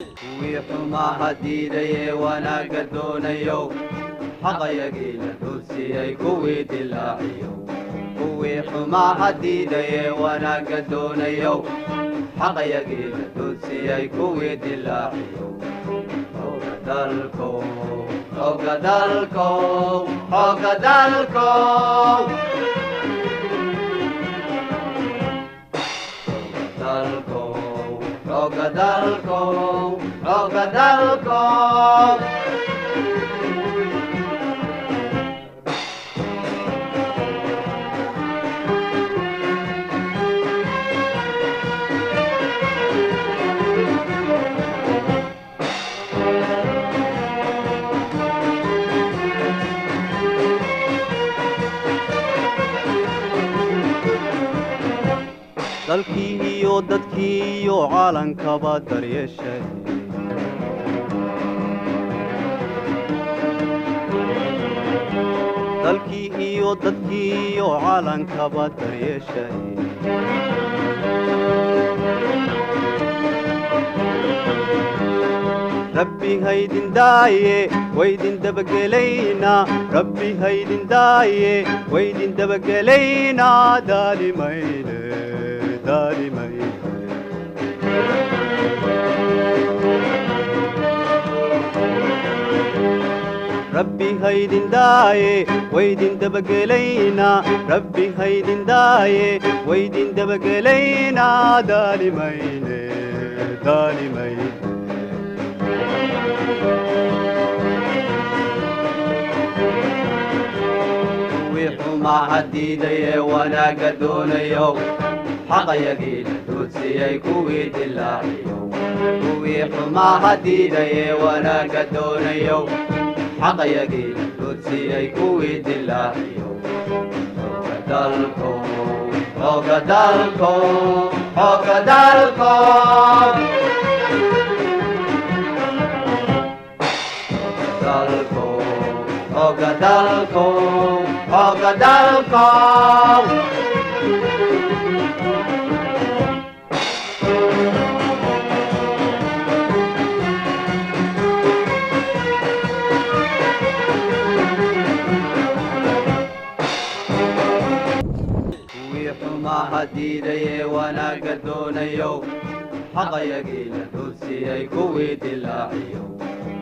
kuwii xumaha diidayee wanaagga doonayow xaqayagii la duudsiyey kuwii dilaaciyow kuwii xumaha diidayee wanaagga doonayow xaqayagii la duudsiyey kuwii dilaaciyow xooga dalkow xooga dalkow xooga dalkow xooga dalkow xooga dalkow dalkii iyo dadkii iyo caalankaba daryeeshay dalkii iyo dadkii iyo caalankaba daryeeshay rabbi haydin daaye waydin dabagelaynaa rabbi haydin daaye waydin dabagelaynaa daalimayne rabbi haydin daaye waydin dabagelaynaa rabbi haydin daaye waydin dabagelaynaa daalimayne kuwii xumaha diidayee wanaagga doonayow xaqayagii la duudsiyey kuwii dilaaciyow kuwii xumaha diidayee wanaagga doonayow xaqayagii la duudsiyey kuwii dilaaciyow xooga dalkow xooga dalkow xooga dalkow xooga dalkow xooga dalkow xumaha diidayee wanaagga doonayow xaqayagii la duudsiyey kuwii dilaaciyow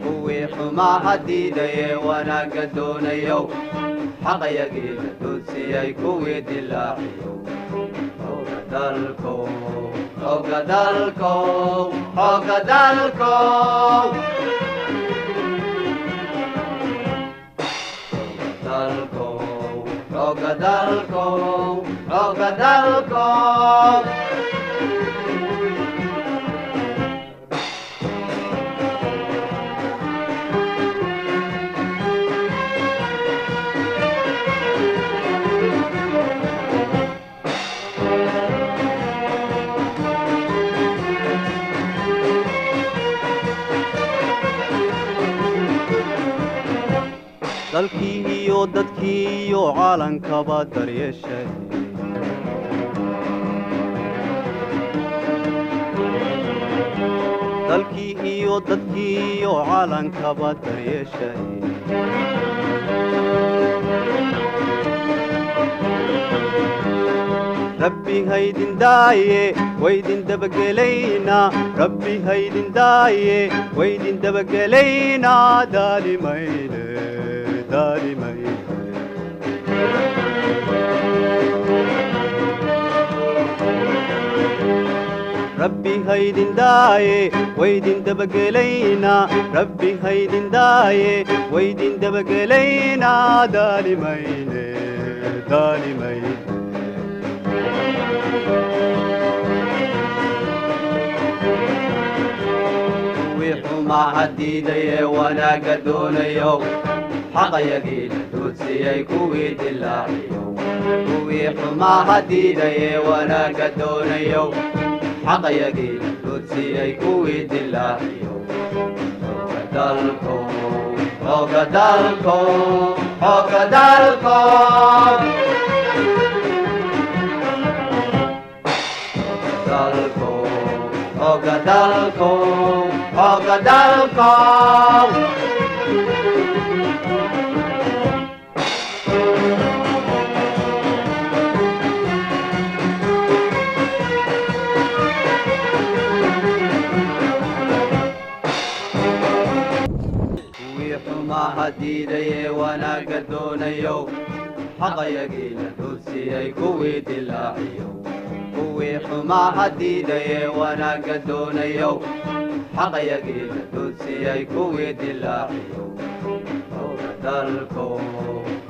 kuwii xumaha diidayee wanaagga doonayow xaqayagii la duudsiyey kuwii dilaaciyow xooga dalkow xooga dalkow xooga dalkow xooga dalkow xooga dalkow dalkii iyo dadkii iyo caalankaba daryeeshay dalkii iyo dadkii iyo caalankaba daryeeshay rabbi haydin daaye waydin dabagelaynaa rabbi haydin daaye waydin dabagelaynaa daalimayne rabbi haydin daaye waydin dabagelaynaa rabbi haydin daaye waydin dabagelaynaa daalimayne kuwii xumaha diidayee wanaagga doonayow xaqayagii la duudsiyey kuwii dilaaciyow kuwii xumaha diidayee wanaagga doonayow xaqayagii la duudsiyey kuwii dilaaciyow xooga dalkow xooga dalkow xooga dalkow dalkow xooga dalkow xooga dalkow xumaha diidaye wanaaga doonayo xaqayagiina duudsiyay kuwii dilaaciyo kuwii xumaha diidaye wanaaga doonayo xaqayagiina duudsiyay kuwii dilaaciyo xooga dalkow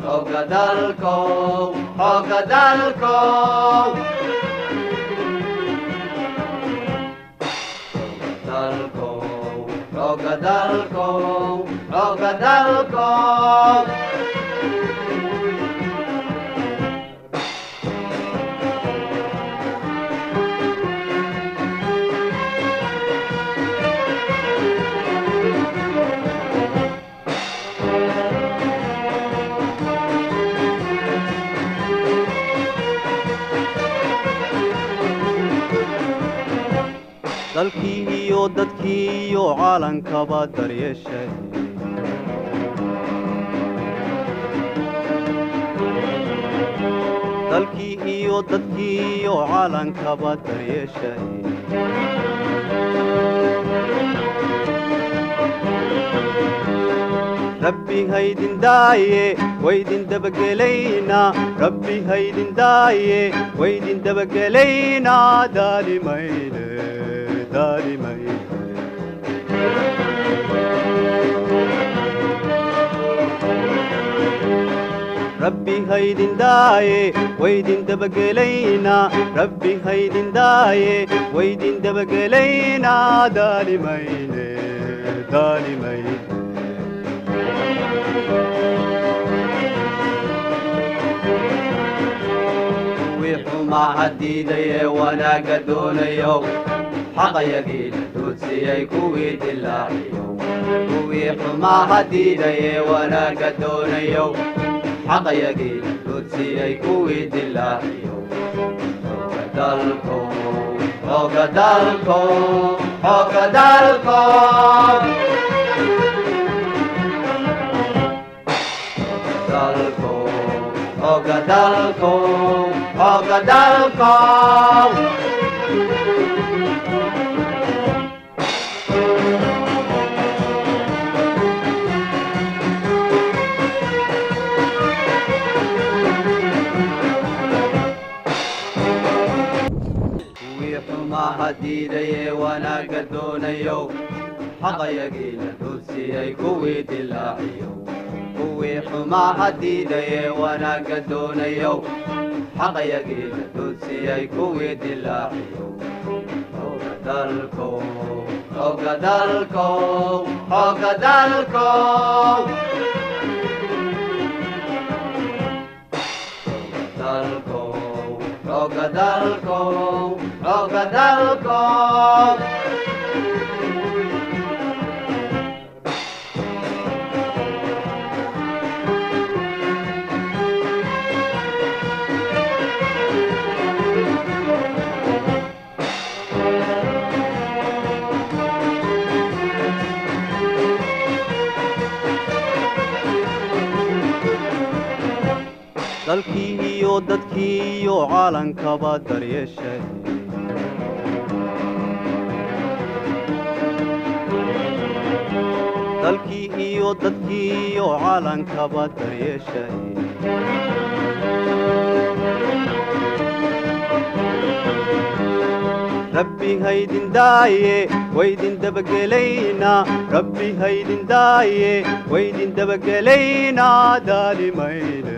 xooga dalkow xooga dalkow xooga dalkow xooga dalkow dalkii iyo dadkii iyo caalankaba daryeeshay dalkii iyo dadkii iyo caalankaba daryeeshay rabbi haydin daaye waydin dabagelaynaa rabbi haydin daaye waydin dabagelaynaa daalimayne rabbi haydin daaye waydin dabagelaynaa rabbi haydin daaye waydin dabagelaynaa daalimayne kuwii xumaha diidaye wanaaga doonayo xaqayagiina duudsiyay kuwii dilaaciyo kuwii xumaha diidaye wanaaga doonayo xaqayagiina duudsiyay kuwii dilaaciyo xooga dalkow xooga dalkow xooga dalkow xooga dalkow xooga dalkow xumaha diidaye wanaaga doonayo xaqayagiina duudsiyay kuwii dilaaciyo kuwii xumaha diidaye wanaaga doonayo xaqayagiina duudsiyay kuwii dilaaciyo xooga dalkow xooga dalkow xooga dalkow xooga dalkow xooga dalkow dalkii iyo dadkii iyo caalankaba daryeeshay dalkii iyo dadkii iyo caalankaba daryeeshay rabbi haydin daaye waydin dabagelaynaa rabbi haydin daaye waydin dabagelaynaa daalimayne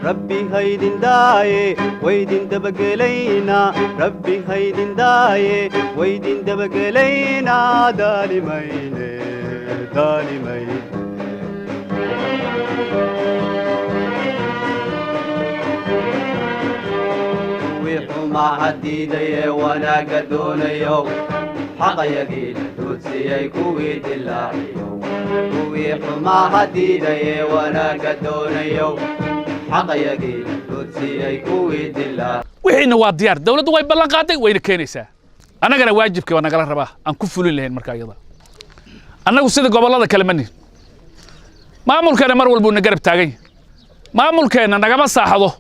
rabbi haydin daaye waydin dabagelaynaa rabbi haydin daaye waydin dabagelaynaa daalimayne kuwii xumaha diidaye wanaaga doonayo xaqayagiina duudsiyay kuwii dilaaciyo kuwii xumaha diidaye wanaaga doonayo xaqayagiina duudsiyay kuwii dilaa وحين واديار دولة واي بلان قادي وين كينيسا أنا قال واجب كي وأنا قال رباه أن كفلين لهن مركا يضا أنا وسيد قبل هذا كلمني ما ملكنا مرول بون نقرب تاجي ما ملكنا نجمع صاحبه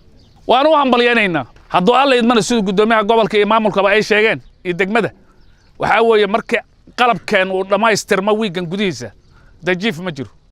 وأنا وهم بليانينا هذا الله يضمن السود قدامي قبل كي ما ملك بأي شيئين يدق مده وحاول يمرك قلب كان ولما يسترمى ويجن قديسة ده جيف مجرو